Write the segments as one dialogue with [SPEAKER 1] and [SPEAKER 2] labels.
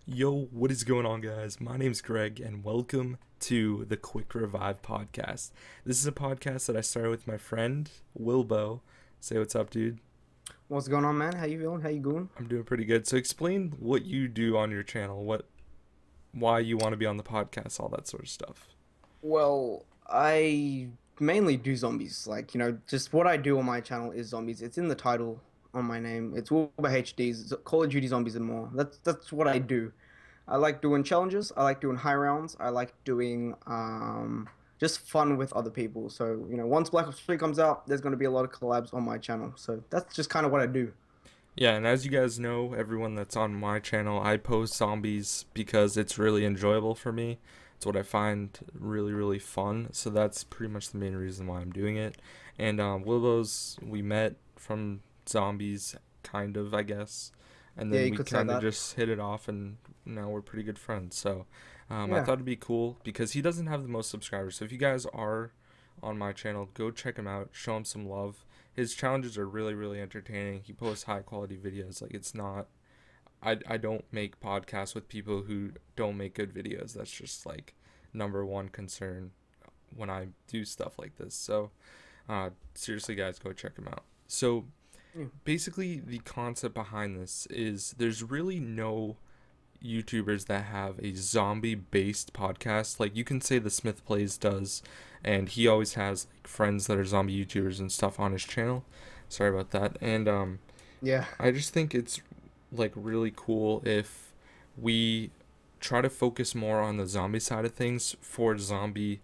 [SPEAKER 1] Yo, what is going on, guys? My name's Greg, and welcome to the Quick Revive podcast. This is a podcast that I started with my friend Wilbo. Say what's up, dude.
[SPEAKER 2] What's going on, man? How you feeling? How you going?
[SPEAKER 1] I'm doing pretty good. So explain what you do on your channel, why you want to be on the podcast, all that sort of stuff.
[SPEAKER 2] Well, I mainly do zombies. Just what I do on my channel is zombies. It's in the title on my name. It's Wilbur HDs, Call of Duty Zombies and more. That's what I do. I like doing challenges. I like doing high rounds. I like doing just fun with other people. So, once Black Ops 3 comes out, there's going to be a lot of collabs on my channel. So that's just kind of what I do.
[SPEAKER 1] Yeah, and as you guys know, everyone that's on my channel, I post zombies because it's really enjoyable for me. It's what I find really, really fun. So that's pretty much the main reason why I'm doing it. And Willow's, we met from zombies, kind of, I guess. And
[SPEAKER 2] Yeah,
[SPEAKER 1] then
[SPEAKER 2] you
[SPEAKER 1] we
[SPEAKER 2] could say
[SPEAKER 1] kind of
[SPEAKER 2] that.
[SPEAKER 1] just hit it off, and now we're pretty good friends. So I
[SPEAKER 2] Yeah.
[SPEAKER 1] thought it'd be cool because he doesn't have the most subscribers. So if you guys are on my channel, go check him out, show him some love. His challenges are really, really entertaining. He posts high quality videos. Like, it's not, I don't make podcasts with people who don't make good videos. That's just like number one concern when I do stuff like this. So seriously, guys, go check him out. So
[SPEAKER 2] Yeah.
[SPEAKER 1] basically, the concept behind this is there's really no YouTubers that have a zombie based podcast. Like, you can say the Smith Plays does, and he always has like friends that are zombie YouTubers and stuff on his channel. Sorry about that. And
[SPEAKER 2] Yeah.
[SPEAKER 1] I just think it's like really cool if we try to focus more on the zombie side of things for zombie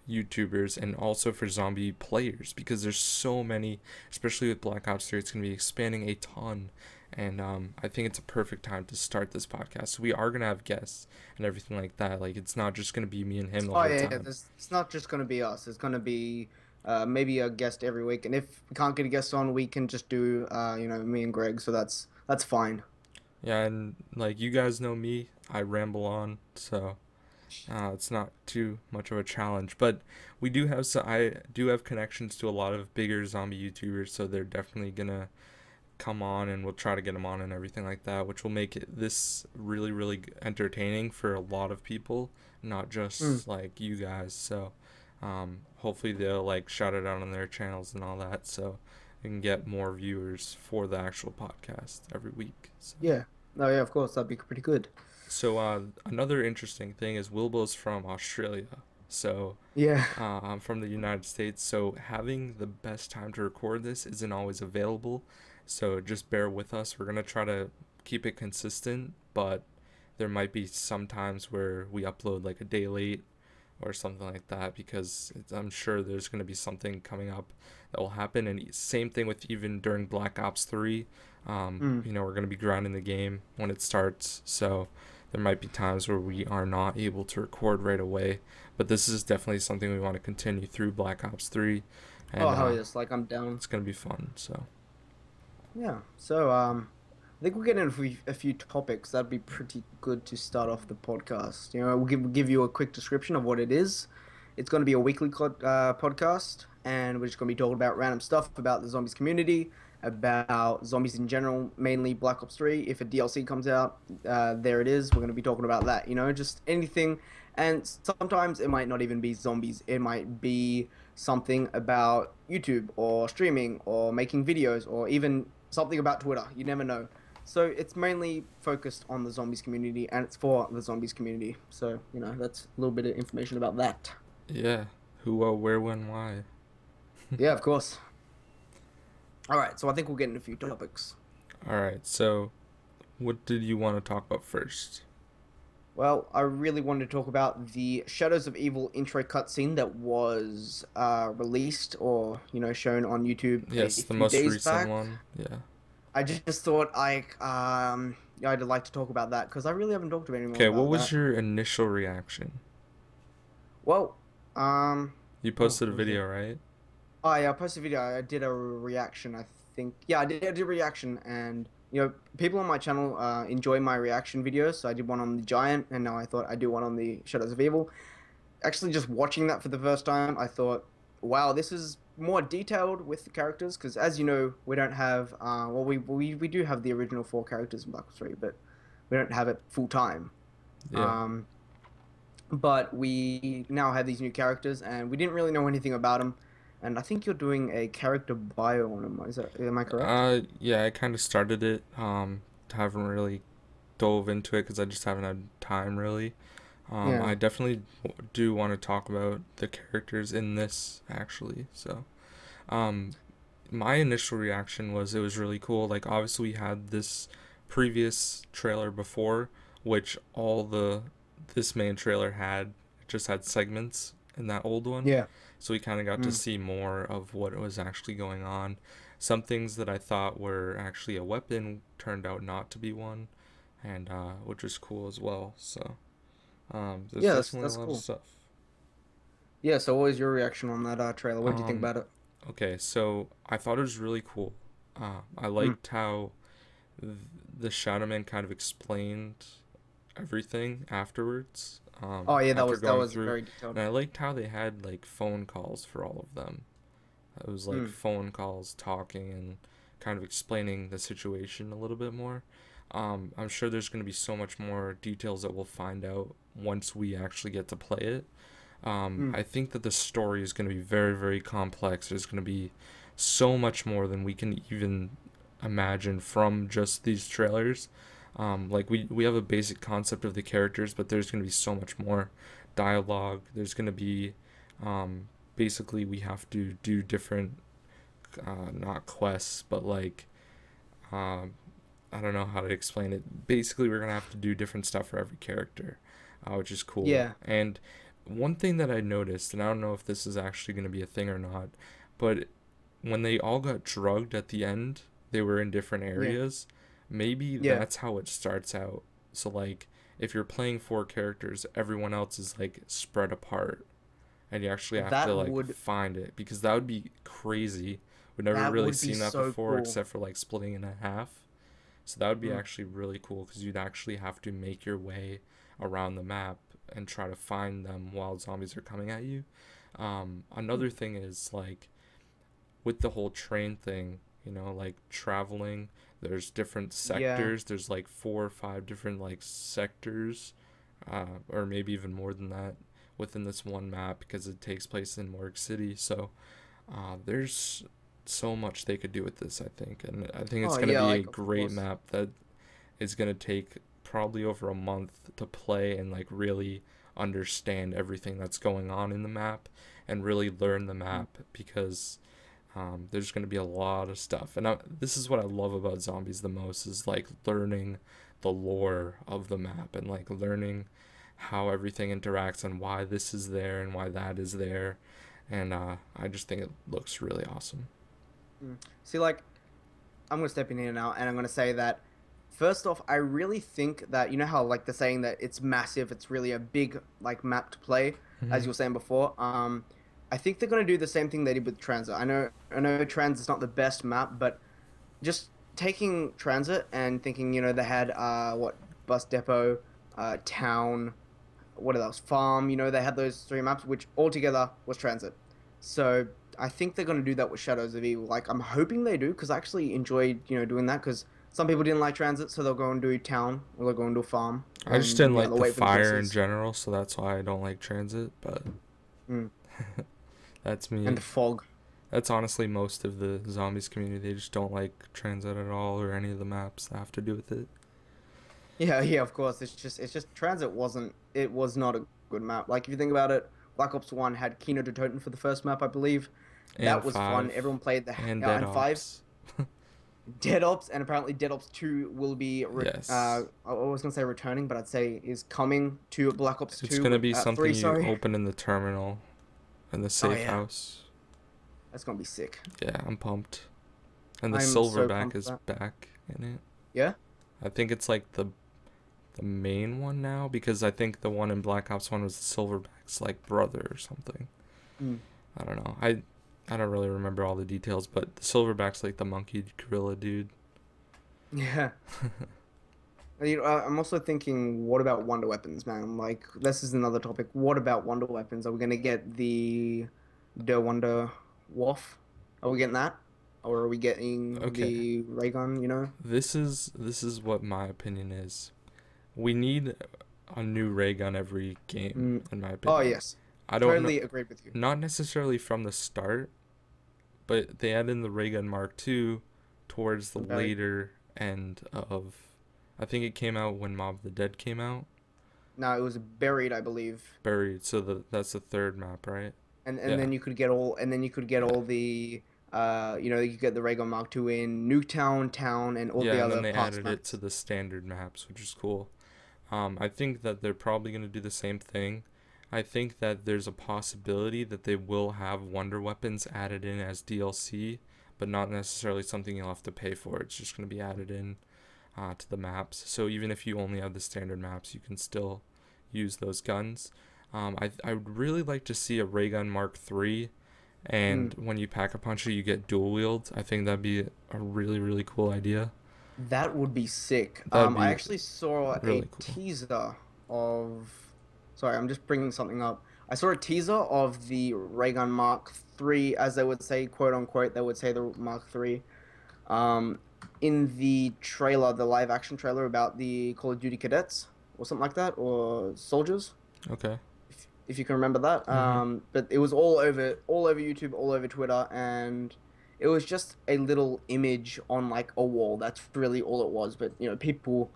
[SPEAKER 1] YouTubers and also for zombie players, because there's so many, especially with Black Ops 3. It's going to be expanding a ton, and I think it's a perfect time to start this podcast. So we are going to have guests and everything like that. Like, it's not just going to be me and him the
[SPEAKER 2] Oh
[SPEAKER 1] whole
[SPEAKER 2] yeah, yeah.
[SPEAKER 1] time.
[SPEAKER 2] It's not just gonna be us. It's gonna be maybe a guest every week. And if we can't get a guest on, we can just do me and Greg. So that's fine.
[SPEAKER 1] Yeah, and like, you guys know me, I ramble on, so it's not too much of a challenge. But I do have connections to a lot of bigger zombie YouTubers, so they're definitely gonna come on, and we'll try to get them on and everything like that, which will make this really, really entertaining for a lot of people, not
[SPEAKER 2] Mm.
[SPEAKER 1] just like you guys. So hopefully they'll like shout it out on their channels and all that, so we can get more viewers for the actual podcast every week. So.
[SPEAKER 2] Yeah. Oh yeah, of course. That'd be pretty good.
[SPEAKER 1] So another interesting thing is Wilbo's from Australia. So
[SPEAKER 2] Yeah.
[SPEAKER 1] I'm from the United States. So having the best time to record this isn't always available. So just bear with us. We're going to try to keep it consistent, but there might be some times where we upload like a day late or something like that, because I'm sure there's going to be something coming up that will happen. And same thing with even during Black Ops 3.
[SPEAKER 2] Mm.
[SPEAKER 1] We're going to be grinding the game when it starts. So there might be times where we are not able to record right away, but this is definitely something we want to continue through Black Ops 3,
[SPEAKER 2] Oh
[SPEAKER 1] and
[SPEAKER 2] hell yes. Like I'm down.
[SPEAKER 1] it's going to be fun. So,
[SPEAKER 2] Yeah. So I think we'll get into a few topics. That'd be pretty good to start off the podcast. We'll give you a quick description of what it is. It's going to be a weekly podcast, and we're just going to be talking about random stuff about the zombies community, about zombies in general, mainly Black Ops 3. If a DLC comes out, there it is. We're going to be talking about that. Just anything. And sometimes it might not even be zombies. It might be something about YouTube or streaming or making videos or even something about Twitter. You never know. So it's mainly focused on the zombies community, and it's for the zombies community. So, that's a little bit of information about that.
[SPEAKER 1] yeah, who, where, when, why.
[SPEAKER 2] Yeah, of course. All right, so I think we'll get into a few topics.
[SPEAKER 1] All right, so what did you want to talk about first?
[SPEAKER 2] Well, I really wanted to talk about the Shadows of Evil intro cutscene that was released or, shown on YouTube a
[SPEAKER 1] Yes, the
[SPEAKER 2] few
[SPEAKER 1] most
[SPEAKER 2] days
[SPEAKER 1] recent
[SPEAKER 2] back.
[SPEAKER 1] one. Yeah.
[SPEAKER 2] I just thought I'd like to talk about that because I really haven't talked to anyone
[SPEAKER 1] Okay, what
[SPEAKER 2] about
[SPEAKER 1] was
[SPEAKER 2] that.
[SPEAKER 1] your initial reaction?
[SPEAKER 2] Well, um,
[SPEAKER 1] You
[SPEAKER 2] oh,
[SPEAKER 1] posted a
[SPEAKER 2] what was it?
[SPEAKER 1] video, right?
[SPEAKER 2] Oh yeah, I posted a video. I did a reaction. I think. Yeah, I did a reaction, and people on my channel enjoy my reaction videos. So I did one on the Giant, and now I thought I'd do one on the Shadows of Evil. Actually, just watching that for the first time, I thought, wow, this is more detailed with the characters. Because as you know, we don't have. Well, we do have the original four characters in Black Ops 3, but We don't have it full time.
[SPEAKER 1] Yeah.
[SPEAKER 2] Um, but we now have these new characters, and we didn't really know anything about them. And I think you're doing a character bio on them. Am I correct?
[SPEAKER 1] Yeah, I kind of started it. Haven't really dove into it because I just haven't had time really.
[SPEAKER 2] Yeah.
[SPEAKER 1] I definitely do want to talk about the characters in this actually. So, um, my initial reaction was it was really cool. Like obviously we had this previous trailer before, which all the this main trailer had just had segments in that old one.
[SPEAKER 2] Yeah.
[SPEAKER 1] So we kind of got to
[SPEAKER 2] Mm.
[SPEAKER 1] see more of what was actually going on. Some things that I thought were actually a weapon turned out not to be one, and which was cool as well. So there's
[SPEAKER 2] Yeah,
[SPEAKER 1] definitely a
[SPEAKER 2] that's
[SPEAKER 1] lot of
[SPEAKER 2] cool.
[SPEAKER 1] stuff.
[SPEAKER 2] Yeah. So, what was your reaction on that trailer? What did you think
[SPEAKER 1] Um,
[SPEAKER 2] about it?
[SPEAKER 1] okay, so I thought it was really cool. I
[SPEAKER 2] Mm.
[SPEAKER 1] liked how th- the Shadowman kind of explained everything afterwards.
[SPEAKER 2] Oh yeah,
[SPEAKER 1] After
[SPEAKER 2] that
[SPEAKER 1] going
[SPEAKER 2] was
[SPEAKER 1] through,
[SPEAKER 2] very detailed.
[SPEAKER 1] and I liked how they had like phone calls for all of them. It was like
[SPEAKER 2] Mm.
[SPEAKER 1] phone calls, talking, and kind of explaining the situation a little bit more. I'm sure there's going to be so much more details that we'll find out once we actually get to play it.
[SPEAKER 2] Mm.
[SPEAKER 1] I think that the story is going to be very, very complex. There's going to be so much more than we can even imagine from just these trailers. Like we have a basic concept of the characters, but there's going to be so much more dialogue. There's going to be um, basically we have to do different not quests, but like um, I don't know how to explain it. Basically, we're gonna have to do different stuff for every character, which is cool.
[SPEAKER 2] Yeah.
[SPEAKER 1] And one thing that I noticed, and I don't know if this is actually gonna be a thing or not, but when they all got drugged at the end, they were in different
[SPEAKER 2] Yeah.
[SPEAKER 1] areas. Maybe
[SPEAKER 2] Yeah.
[SPEAKER 1] that's how it starts out. So like, if you're playing four characters, everyone else is like spread apart, and you actually have to
[SPEAKER 2] That
[SPEAKER 1] like
[SPEAKER 2] would
[SPEAKER 1] find it because that would be crazy. We've never
[SPEAKER 2] that
[SPEAKER 1] really
[SPEAKER 2] would be
[SPEAKER 1] seen that
[SPEAKER 2] so
[SPEAKER 1] before,
[SPEAKER 2] cool.
[SPEAKER 1] except for like splitting in half. So that would be
[SPEAKER 2] Mm.
[SPEAKER 1] actually really cool because you'd actually have to make your way around the map and try to find them while zombies are coming at you.
[SPEAKER 2] Mm.
[SPEAKER 1] Another thing is like with the whole train thing, like traveling, there's different
[SPEAKER 2] Yeah.
[SPEAKER 1] sectors. There's like 4 or 5 different like sectors, or maybe even more than that within this one map because it takes place in Morgue City. So there's so much they could do with this, I think, and I think it's
[SPEAKER 2] Oh
[SPEAKER 1] gonna
[SPEAKER 2] yeah,
[SPEAKER 1] be a
[SPEAKER 2] like of
[SPEAKER 1] great
[SPEAKER 2] course.
[SPEAKER 1] map that is gonna take probably over a month to play and like really understand everything that's going on in the map and really learn the
[SPEAKER 2] Mm.
[SPEAKER 1] map because there's gonna be a lot of stuff, and this is what I love about zombies the most is like learning the lore of the map and like learning how everything interacts and why this is there and why that is there, and I just think it looks really awesome.
[SPEAKER 2] Mm. See, like I'm gonna step in here now, and I'm gonna say that first off, I really think that you know how like the saying that it's massive, it's really a big like map to play, as
[SPEAKER 1] Hmm.
[SPEAKER 2] you were saying before. I think they're gonna do the same thing they did with Transit. I know Transit's not the best map, but just taking Transit and thinking, you know, they had what bus depot, town, what else, farm. You know, they had those three maps, which altogether was Transit. So I think they're gonna do that with Shadows of Evil. Like I'm hoping they do, because I actually enjoyed, you know, doing that. Because some people didn't like Transit, so they'll go and do town, or they'll go and do farm,
[SPEAKER 1] I just
[SPEAKER 2] and
[SPEAKER 1] didn't
[SPEAKER 2] you know
[SPEAKER 1] like
[SPEAKER 2] they'll
[SPEAKER 1] the
[SPEAKER 2] wait for the
[SPEAKER 1] fire in
[SPEAKER 2] bosses.
[SPEAKER 1] general, so that's why I don't like transit, but
[SPEAKER 2] Mm.
[SPEAKER 1] that's
[SPEAKER 2] And
[SPEAKER 1] me.
[SPEAKER 2] the fog.
[SPEAKER 1] That's honestly most of the zombies community. They just don't like transit at all or any of the maps that have to do with it.
[SPEAKER 2] Yeah, yeah, of course. It's just Transit wasn't it was not a good map. Like if you think about it, Black Ops 1 had Kino de Toten for the first map, I believe.
[SPEAKER 1] And
[SPEAKER 2] That was fun.
[SPEAKER 1] 5
[SPEAKER 2] Everyone played the
[SPEAKER 1] and Dead
[SPEAKER 2] and 5
[SPEAKER 1] Ops.
[SPEAKER 2] Dead Ops, and apparently Dead Ops 2 will be
[SPEAKER 1] Yes.
[SPEAKER 2] I was gonna say returning, but I'd say is coming to Black Ops
[SPEAKER 1] It's
[SPEAKER 2] 2
[SPEAKER 1] gonna
[SPEAKER 2] with
[SPEAKER 1] be
[SPEAKER 2] 3,
[SPEAKER 1] something you
[SPEAKER 2] sorry.
[SPEAKER 1] open in the terminal in the
[SPEAKER 2] Oh
[SPEAKER 1] safe
[SPEAKER 2] yeah.
[SPEAKER 1] house.
[SPEAKER 2] That's gonna be sick.
[SPEAKER 1] Yeah, I'm pumped. And the
[SPEAKER 2] I'm so
[SPEAKER 1] silverback
[SPEAKER 2] pumped
[SPEAKER 1] is
[SPEAKER 2] for that.
[SPEAKER 1] back in it.
[SPEAKER 2] Yeah?
[SPEAKER 1] I think it's like the main one now because I think the one in Black Ops 1 was the silverback's like brother or something.
[SPEAKER 2] Mm.
[SPEAKER 1] I don't know. I don't really remember all the details, but the silverback's like the monkey gorilla dude.
[SPEAKER 2] Yeah. You know, I'm also thinking, what about wonder weapons, man? Like, this is another topic. What about wonder weapons? Are we gonna get the Wonder Waff? Are we getting that, or are we getting
[SPEAKER 1] Okay.
[SPEAKER 2] the ray gun? You know?
[SPEAKER 1] This is what my opinion is. we need a new ray gun every game,
[SPEAKER 2] Mm.
[SPEAKER 1] in my
[SPEAKER 2] Oh
[SPEAKER 1] opinion.
[SPEAKER 2] yes,
[SPEAKER 1] I don't know,
[SPEAKER 2] totally agreed with you.
[SPEAKER 1] not necessarily from the start, but they added in the ray gun Mark II towards the
[SPEAKER 2] Very.
[SPEAKER 1] later end of. I think it came out when Mob of the Dead came out.
[SPEAKER 2] No, it was buried, I believe.
[SPEAKER 1] Buried, so that's the third map, right?
[SPEAKER 2] And
[SPEAKER 1] Yeah,
[SPEAKER 2] then you could get all and then you could get
[SPEAKER 1] yeah,
[SPEAKER 2] all the you get the Raygun Mark II in Nuketown, Town, and all the
[SPEAKER 1] yeah. And then
[SPEAKER 2] other
[SPEAKER 1] they
[SPEAKER 2] past
[SPEAKER 1] added it to
[SPEAKER 2] maps.
[SPEAKER 1] the standard maps, which is cool. I think that they're probably going to do the same thing. I think that there's a possibility that they will have wonder weapons added in as DLC, but not necessarily something you'll have to pay for. It's just going to be added in to the maps. So even if you only have the standard maps, you can still use those guns. I would really like to see a ray gun Mark III,
[SPEAKER 2] Hmm.
[SPEAKER 1] and when you pack a puncher, you get dual wield. I think that'd be a really really cool idea.
[SPEAKER 2] That would be sick.
[SPEAKER 1] That'd
[SPEAKER 2] I
[SPEAKER 1] be
[SPEAKER 2] actually saw a
[SPEAKER 1] really cool.
[SPEAKER 2] teaser of. Sorry, I'm just bringing something up. I saw a teaser of the Raygun Mark III, as they would say, quote unquote. They would say the Mark III. Um, in the trailer, the live action trailer about the Call of Duty cadets or something like that, or soldiers,
[SPEAKER 1] Okay.
[SPEAKER 2] if you can remember that.
[SPEAKER 1] Mhm.
[SPEAKER 2] But it was all over YouTube, all over Twitter, and it was just a little image on like a wall. That's really all it was. But people,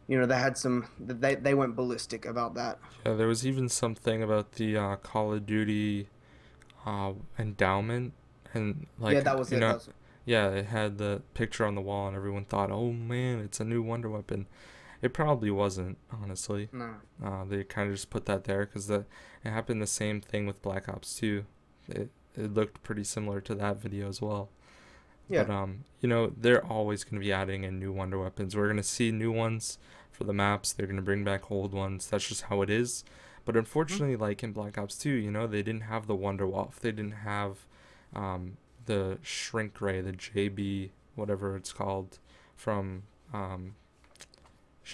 [SPEAKER 2] they had some, they went ballistic about that.
[SPEAKER 1] Yeah, there was even something about the Call of Duty endowment, and
[SPEAKER 2] Yeah,
[SPEAKER 1] like
[SPEAKER 2] that was it. That was
[SPEAKER 1] yeah, it had the picture on the wall, and everyone thought, "Oh man, it's a new wonder weapon." It probably wasn't, honestly.
[SPEAKER 2] no.
[SPEAKER 1] They kind of just put that there because it happened the same thing with Black Ops 2. It looked pretty similar to that video as well.
[SPEAKER 2] Yeah.
[SPEAKER 1] But they're always going to be adding in new wonder weapons. We're going to see new ones for the maps. They're going to bring back old ones. That's just how it is. But
[SPEAKER 2] Mhm.
[SPEAKER 1] unfortunately, like in Black Ops 2, they didn't have the Wonder Waff. They didn't have the Shrink Ray, the JB, whatever it's called, from um,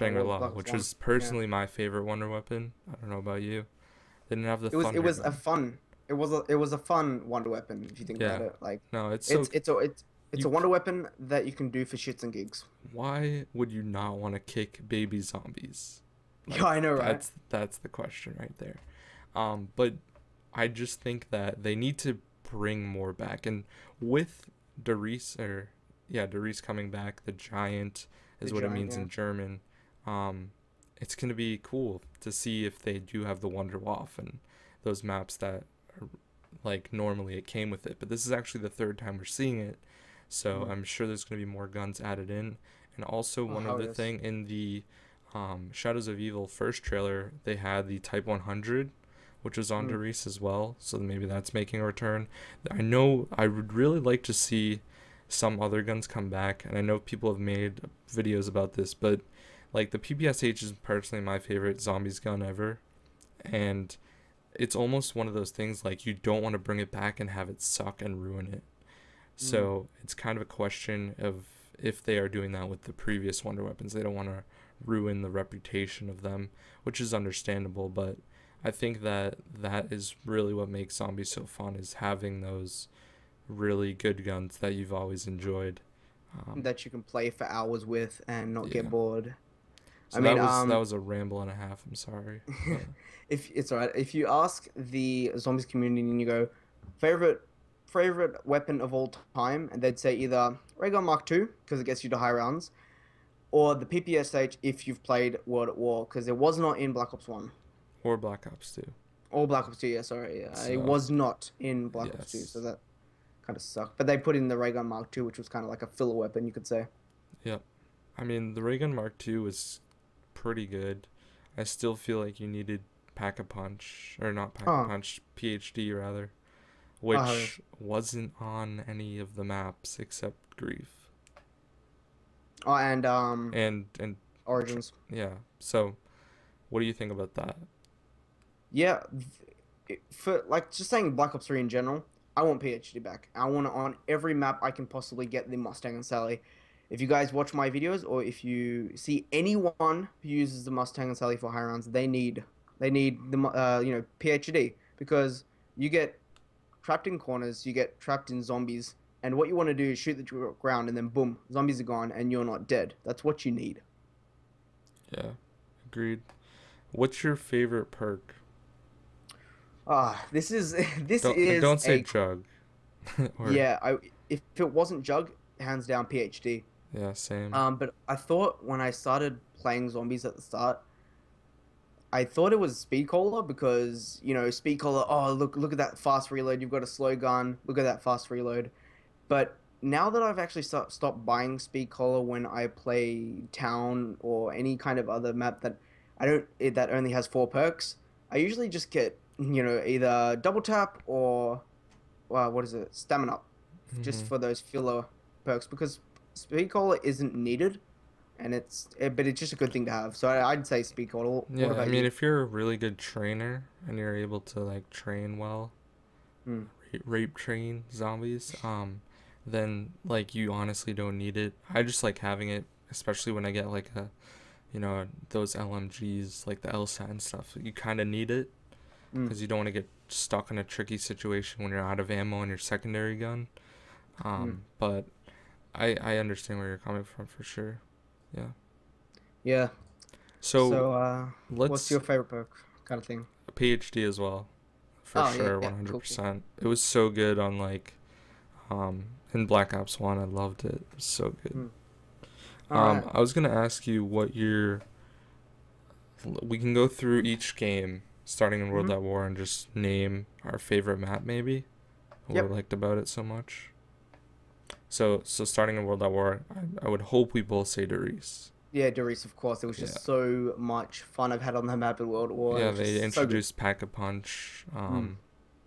[SPEAKER 2] Well,
[SPEAKER 1] Shangri-La,
[SPEAKER 2] Black Ops
[SPEAKER 1] which
[SPEAKER 2] One.
[SPEAKER 1] was
[SPEAKER 2] Yeah.
[SPEAKER 1] personally my favorite wonder weapon. I don't know about you. They didn't have the
[SPEAKER 2] It
[SPEAKER 1] Thunder
[SPEAKER 2] was a
[SPEAKER 1] Gun.
[SPEAKER 2] fun. It was a fun wonder weapon if you think about
[SPEAKER 1] Yeah.
[SPEAKER 2] it. Like,
[SPEAKER 1] No, it's so
[SPEAKER 2] it's
[SPEAKER 1] you
[SPEAKER 2] a wonder weapon that you can do for shits and gigs.
[SPEAKER 1] why would you not want to kick baby zombies?
[SPEAKER 2] Yeah,
[SPEAKER 1] Like
[SPEAKER 2] I know, right?
[SPEAKER 1] that's the question right there. But I just think that they need to bring more back, and with Doris or yeah, Doris coming back, the giant
[SPEAKER 2] The
[SPEAKER 1] is what it
[SPEAKER 2] giant,
[SPEAKER 1] means
[SPEAKER 2] yeah.
[SPEAKER 1] in German. Um, it's gonna be cool to see if they do have the Wonder Waff and those maps that are, like normally it came with it. But this is actually the third time we're seeing it, so
[SPEAKER 2] Mm.
[SPEAKER 1] I'm sure there's gonna be more guns added in. And also
[SPEAKER 2] Oh,
[SPEAKER 1] one
[SPEAKER 2] how it
[SPEAKER 1] other
[SPEAKER 2] is.
[SPEAKER 1] thing in the Shadows of Evil first trailer, they had the Type 100, which was on
[SPEAKER 2] Mm.
[SPEAKER 1] Doris as well. So maybe that's making a return. I know I would really like to see some other guns come back, and I know people have made videos about this, but like the PPSH is personally my favorite zombies gun ever, and it's almost one of those things like you don't want to bring it back and have it suck and ruin it.
[SPEAKER 2] Mm.
[SPEAKER 1] So it's kind of a question of if they are doing that with the previous wonder weapons. They don't want to ruin the reputation of them, which is understandable, but I think that that is really what makes zombies so fun, is having those really good guns that you've always enjoyed.
[SPEAKER 2] That you can play for hours with and not get
[SPEAKER 1] Yeah.
[SPEAKER 2] bored. I
[SPEAKER 1] So
[SPEAKER 2] mean,
[SPEAKER 1] that was a ramble and a half. I'm sorry, but
[SPEAKER 2] if it's alright, if you ask the zombies community and you go, favorite favorite weapon of all time, and they'd say either Ray Gun Mark II because it gets you to high rounds, or the PPSH if you've played World at War because it was not in Black Ops One
[SPEAKER 1] or Black Ops 2.
[SPEAKER 2] or Black Ops Two. Yeah, sorry, it
[SPEAKER 1] So
[SPEAKER 2] was not in Black Ops Two, so
[SPEAKER 1] yes,
[SPEAKER 2] that kind of sucked. But they put in the Ray Gun Mark II, which was kind of like a filler weapon, you could say.
[SPEAKER 1] yep. I mean, the Ray Gun Mark II was pretty good. I still feel like you needed Pack a Punch, or not Pack a
[SPEAKER 2] Oh,
[SPEAKER 1] Punch, PhD rather,
[SPEAKER 2] oh,
[SPEAKER 1] which wasn't on any of the maps except Grief.
[SPEAKER 2] oh, and
[SPEAKER 1] And
[SPEAKER 2] Origins.
[SPEAKER 1] yeah. So, what do you think about that?
[SPEAKER 2] Yeah, for like just saying Black Ops 3 in general, I want PhD back. I want it on every map I can possibly get the Mustang and Sally. If you guys watch my videos or if you see anyone who uses the Mustang and Sally for high rounds, they need the PhD because you get trapped in corners, you get trapped in zombies, and what you want to do is shoot the ground and then boom, zombies are gone and you're not dead. That's what you need.
[SPEAKER 1] Yeah, Agreed. What's your favorite perk?
[SPEAKER 2] This is this
[SPEAKER 1] Don't
[SPEAKER 2] is
[SPEAKER 1] don't say
[SPEAKER 2] a
[SPEAKER 1] jug. Or
[SPEAKER 2] yeah. I if it wasn't Jug, hands down PhD.
[SPEAKER 1] yeah, same.
[SPEAKER 2] But I thought when I started playing zombies at the start, I thought it was Speed Cola because Speed Cola. Oh, look at that fast reload. You've got a slow gun. Look at that fast reload. But now that I've actually stopped buying Speed Cola when I play Town or any kind of other map that I don't that only has four perks, I usually just get either double tap or what is it, stamina up, just
[SPEAKER 1] Hmm.
[SPEAKER 2] for those filler perks because Speed Cola isn't needed, but it's just a good thing to have. So I'd say Speed Cola. What
[SPEAKER 1] Yeah, I
[SPEAKER 2] about
[SPEAKER 1] mean,
[SPEAKER 2] you?
[SPEAKER 1] if you're a really good trainer and you're able to like train well,
[SPEAKER 2] Hmm.
[SPEAKER 1] rape train zombies, then like you honestly don't need it. I just like having it, especially when I get like those LMGs like the LSAT and stuff. You kind of need it
[SPEAKER 2] Hmm.
[SPEAKER 1] because you don't want to get stuck in a tricky situation when you're out of ammo on your secondary gun.
[SPEAKER 2] Hmm.
[SPEAKER 1] But I understand where you're coming from for sure. Yeah.
[SPEAKER 2] Yeah.
[SPEAKER 1] So
[SPEAKER 2] So what's
[SPEAKER 1] let's
[SPEAKER 2] your favorite perk kind of thing?
[SPEAKER 1] PhD as well, for
[SPEAKER 2] Oh yeah,
[SPEAKER 1] sure,
[SPEAKER 2] yeah, cool, cool.
[SPEAKER 1] 100%. It was so good on like in Black Ops 1. I loved it. It was so good.
[SPEAKER 2] Hmm. All right.
[SPEAKER 1] I was gonna ask you what your we can go through each game starting in World
[SPEAKER 2] Mm-hmm.
[SPEAKER 1] at War and just name our favorite map maybe, what we
[SPEAKER 2] Yep.
[SPEAKER 1] liked about it so much. So starting in World at War, I would hope we both say Doris.
[SPEAKER 2] Yeah, Doris, of course. It was
[SPEAKER 1] Yeah.
[SPEAKER 2] just so much fun I've had on the map in World War. It
[SPEAKER 1] Yeah,
[SPEAKER 2] was
[SPEAKER 1] they
[SPEAKER 2] just so good.
[SPEAKER 1] introduced Pack a Punch.
[SPEAKER 2] Mm.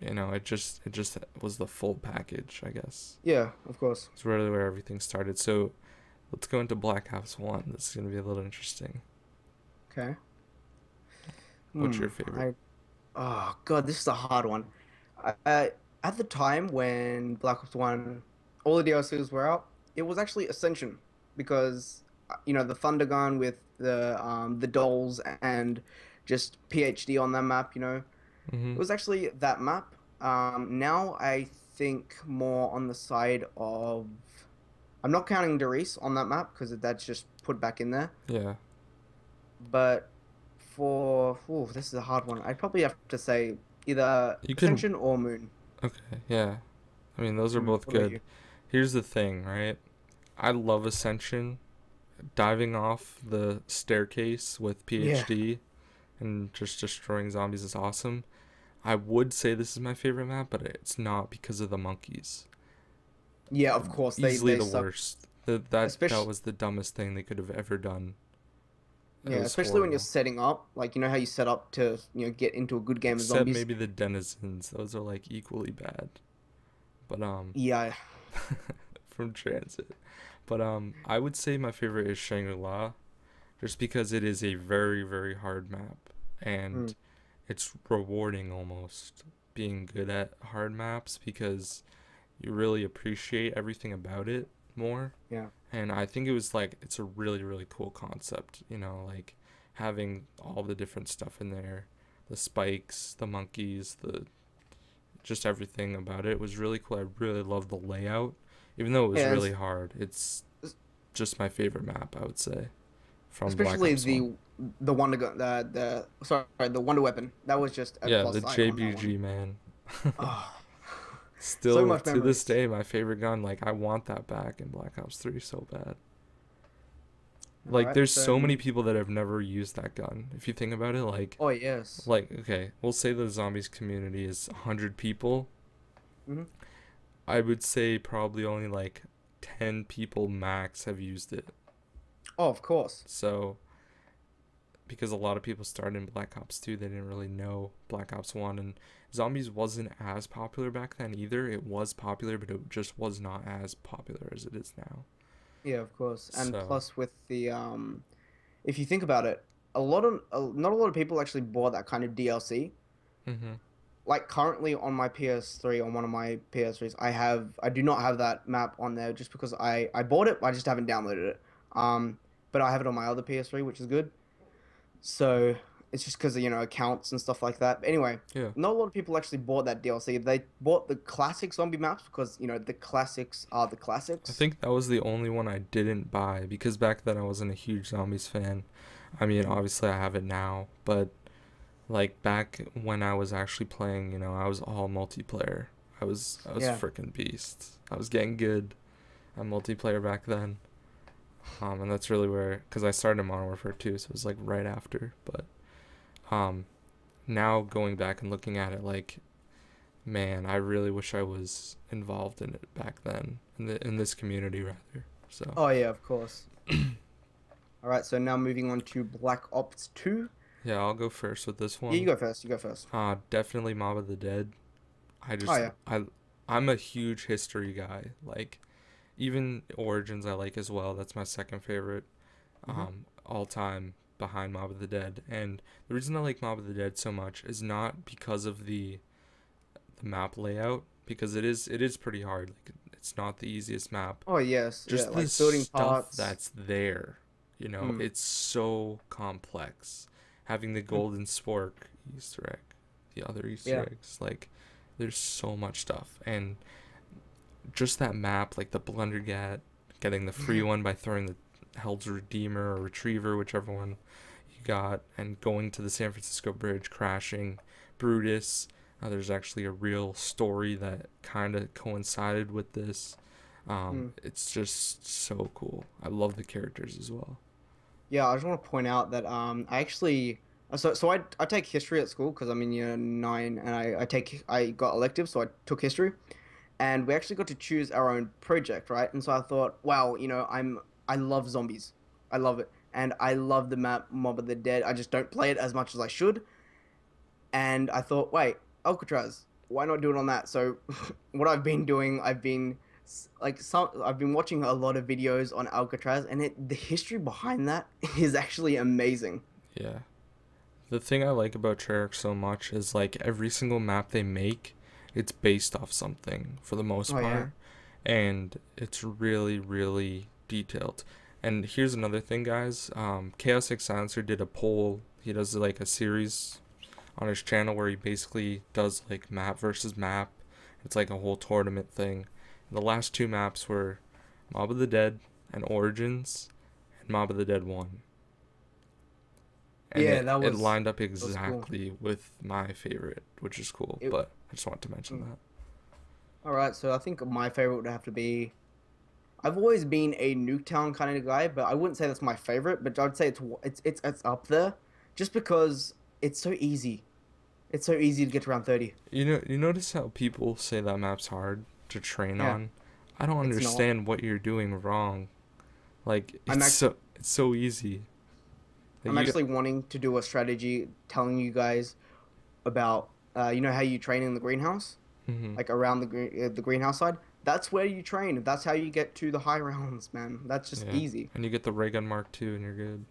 [SPEAKER 1] It just was the full package, I guess.
[SPEAKER 2] Yeah, of course.
[SPEAKER 1] It's really where everything started. So let's go into Black Ops 1. This is gonna be a little interesting.
[SPEAKER 2] Okay.
[SPEAKER 1] What's
[SPEAKER 2] Hmm.
[SPEAKER 1] your favorite?
[SPEAKER 2] I Oh God, this is a hard one. I at the time when Black Ops One, all the DLCs were out, it was actually Ascension because the Thunder Gun with the dolls and just PhD on that map.
[SPEAKER 1] Mm-hmm.
[SPEAKER 2] It was actually that map. Now I think more on the side of I'm not counting Doris on that map because that's just put back in there.
[SPEAKER 1] Yeah.
[SPEAKER 2] But this is a hard one. I'd probably have to say either
[SPEAKER 1] You can.
[SPEAKER 2] Ascension or Moon.
[SPEAKER 1] Okay. Yeah. I mean, those are
[SPEAKER 2] Hmm.
[SPEAKER 1] both
[SPEAKER 2] What about
[SPEAKER 1] good.
[SPEAKER 2] you?
[SPEAKER 1] Here's the thing, right? I love Ascension. Diving off the staircase with
[SPEAKER 2] Yeah,
[SPEAKER 1] PhD and just destroying zombies is awesome. I would say this is my favorite map, but it's not because of the monkeys.
[SPEAKER 2] yeah. Of course, they
[SPEAKER 1] Easily
[SPEAKER 2] they
[SPEAKER 1] the
[SPEAKER 2] suck.
[SPEAKER 1] worst. That
[SPEAKER 2] Especially
[SPEAKER 1] was the dumbest thing they could have ever done. It
[SPEAKER 2] yeah,
[SPEAKER 1] was
[SPEAKER 2] especially when you're
[SPEAKER 1] horrible.
[SPEAKER 2] setting up. Like how you set up to get into a good game of
[SPEAKER 1] Except
[SPEAKER 2] zombies.
[SPEAKER 1] maybe the denizens. Those are like equally bad. But
[SPEAKER 2] Yeah,
[SPEAKER 1] from transit. But I would say my favorite is Shangri-La just because it is a very very hard map
[SPEAKER 2] mm,
[SPEAKER 1] and it's rewarding almost being good at hard maps because you really appreciate everything about it more.
[SPEAKER 2] yeah,
[SPEAKER 1] And I think it was like it's a really really cool concept, like having all the different stuff in there, the spikes, the monkeys, the just everything about it was really cool. I really loved the layout, even though it was
[SPEAKER 2] yeah.
[SPEAKER 1] really hard. It's just my favorite map, I would say, from Black
[SPEAKER 2] Especially
[SPEAKER 1] Ops 1.
[SPEAKER 2] the Wonder Gun, the sorry, the Wonder Weapon. That was just a
[SPEAKER 1] Yeah,
[SPEAKER 2] plus
[SPEAKER 1] the
[SPEAKER 2] sight on that one.
[SPEAKER 1] JBG, man.
[SPEAKER 2] Oh, so
[SPEAKER 1] Still
[SPEAKER 2] much
[SPEAKER 1] to this
[SPEAKER 2] memories.
[SPEAKER 1] day my favorite gun. Like I want that back in Black Ops 3 so bad.
[SPEAKER 2] All
[SPEAKER 1] Like
[SPEAKER 2] right,
[SPEAKER 1] there's
[SPEAKER 2] so
[SPEAKER 1] so many people that have never used that gun. If you think about it,
[SPEAKER 2] oh yes.
[SPEAKER 1] okay, we'll say the zombies community is 100 people.
[SPEAKER 2] Hmm.
[SPEAKER 1] I would say probably only like 10 people max have used it.
[SPEAKER 2] Oh, of course.
[SPEAKER 1] So because a lot of people started in Black Ops 2, they didn't really know Black Ops 1, and Zombies wasn't as popular back then either. It was popular, but it just was not as popular as it is now.
[SPEAKER 2] Yeah, of course. And
[SPEAKER 1] So,
[SPEAKER 2] plus with the if you think about it, not a lot of people actually bought that kind of DLC.
[SPEAKER 1] mhm.
[SPEAKER 2] Like currently on my PS3, on one of my PS3s, I do not have that map on there just because I bought it, I just haven't downloaded it. But I have it on my other PS3, which is good. So it's just because of, accounts and stuff like that. But anyway,
[SPEAKER 1] Yeah.
[SPEAKER 2] not a lot of people actually bought that DLC. They bought the classic zombie maps because, the classics are the
[SPEAKER 1] I
[SPEAKER 2] classics.
[SPEAKER 1] think that was the only one I didn't buy because back then I wasn't a huge Zombies fan. I mean, obviously I have it now, but like back when I was actually playing, I was all multiplayer. I was
[SPEAKER 2] Yeah.
[SPEAKER 1] freaking beast. I was getting good at multiplayer back then. And that's really where, because I started in Modern Warfare 2, so it was like right after. But um, now going back and looking at it, like, man, I really wish I was involved in it back then, in this community rather. So
[SPEAKER 2] Oh yeah, of course. All right, so now moving on to Black Ops 2.
[SPEAKER 1] yeah, I'll go first with this
[SPEAKER 2] Yeah, you
[SPEAKER 1] one.
[SPEAKER 2] go first. You go first.
[SPEAKER 1] Definitely Mob of the Dead. I
[SPEAKER 2] Oh
[SPEAKER 1] just
[SPEAKER 2] yeah.
[SPEAKER 1] I'm a huge history guy. Like even Origins I like as well. That's my second favorite
[SPEAKER 2] Hmm.
[SPEAKER 1] all time behind Mob of the Dead. And the reason I like Mob of the Dead so much is not because of the map layout, because it is pretty hard. Like it's not the easiest map.
[SPEAKER 2] Oh yes, yeah,
[SPEAKER 1] Just the
[SPEAKER 2] like building
[SPEAKER 1] stuff
[SPEAKER 2] parts.
[SPEAKER 1] that's there,
[SPEAKER 2] Mm.
[SPEAKER 1] it's so complex. Having the
[SPEAKER 2] Mm.
[SPEAKER 1] golden spork Easter egg, the other Easter
[SPEAKER 2] Yeah.
[SPEAKER 1] eggs, like there's so much stuff, and just that map, like the Blundergat, getting the free one by throwing the Hell's Redeemer or Retriever, whichever one you got, and going to the San Francisco Bridge, crashing Brutus. There's actually a real story that kind of coincided with this.
[SPEAKER 2] Mm.
[SPEAKER 1] It's just so cool. I love the characters as well.
[SPEAKER 2] Yeah, I just want to point out that I actually so I take history at school because I'm in year 9 and I got electives, so I took history, and we actually got to choose our own project, right? And so I thought, wow, I love zombies. I love it. And I love the map Mob of the Dead. I just don't play it as much as I should. And I thought, wait, Alcatraz, why not do it on that? So what I've been doing, I've been watching a lot of videos on Alcatraz, and the history behind that is actually amazing.
[SPEAKER 1] Yeah. The thing I like about Treyarch so much is like every single map they make, it's based off something for the most
[SPEAKER 2] Oh yeah.
[SPEAKER 1] part, and it's really, really detailed. And here's another thing, guys. Chaos X Silencer did a poll. He does like a series on his channel where he basically does like map versus map. It's like a whole tournament thing. And the last two maps were Mob of the Dead and Origins, and Mob of the Dead 1. And
[SPEAKER 2] Yeah,
[SPEAKER 1] it lined up
[SPEAKER 2] that was cool.
[SPEAKER 1] exactly with my favorite, which is cool.
[SPEAKER 2] It,
[SPEAKER 1] But I just wanted to mention
[SPEAKER 2] mm.
[SPEAKER 1] that.
[SPEAKER 2] All right, so I think my favorite would have to be. I've always been a Nuketown kind of guy, but I wouldn't say that's my favorite. But I'd say it's up there, just because it's so easy. It's so easy to get to around 30.
[SPEAKER 1] You notice how people say that map's hard to train
[SPEAKER 2] Yeah,
[SPEAKER 1] on? I don't
[SPEAKER 2] it's not.
[SPEAKER 1] understand what you're doing wrong. Like
[SPEAKER 2] I'm actually
[SPEAKER 1] it's so easy. Like
[SPEAKER 2] I'm
[SPEAKER 1] you
[SPEAKER 2] actually wanting to do a strategy telling you guys about how you train in the greenhouse,
[SPEAKER 1] mhm.
[SPEAKER 2] like around the greenhouse side. That's where you train. That's how you get to the high rounds, man. That's just
[SPEAKER 1] Yeah.
[SPEAKER 2] easy.
[SPEAKER 1] And you get the ray gun Mark 2 and you're good.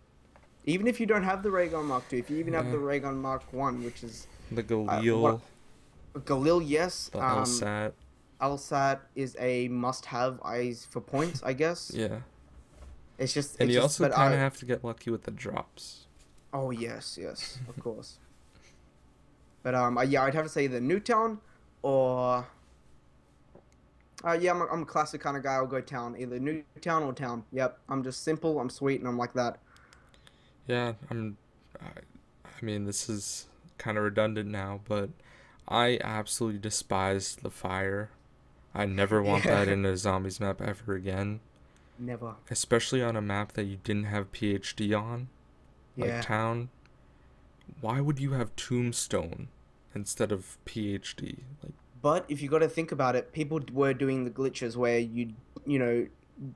[SPEAKER 2] Even if you don't have the ray gun Mark 2, if you even have
[SPEAKER 1] Yeah.
[SPEAKER 2] the ray gun Mark 1, which is
[SPEAKER 1] The
[SPEAKER 2] what
[SPEAKER 1] Galil,
[SPEAKER 2] Galil, yes.
[SPEAKER 1] the LSAT.
[SPEAKER 2] LSAT is a must-have eyes for points, I guess.
[SPEAKER 1] Yeah. And
[SPEAKER 2] It's
[SPEAKER 1] you
[SPEAKER 2] just,
[SPEAKER 1] also
[SPEAKER 2] but
[SPEAKER 1] kind of have to get lucky with the drops.
[SPEAKER 2] oh yes, yes, of course. But yeah, I'd have to say the Newtown or yeah, I'm a classic kind of guy. I'll go town, either Newtown or town. Yep, I'm just simple, I'm sweet, and I'm like that.
[SPEAKER 1] Yeah, I mean, this is kind of redundant now, but I absolutely despise the fire. I never want that
[SPEAKER 2] Yeah,
[SPEAKER 1] in a zombies map ever again,
[SPEAKER 2] never.
[SPEAKER 1] especially on a map that you didn't have PhD on, like
[SPEAKER 2] Yeah.
[SPEAKER 1] town. Why would you have Tombstone instead of PhD? Like,
[SPEAKER 2] But if you got to think about it, people were doing the glitches where you know,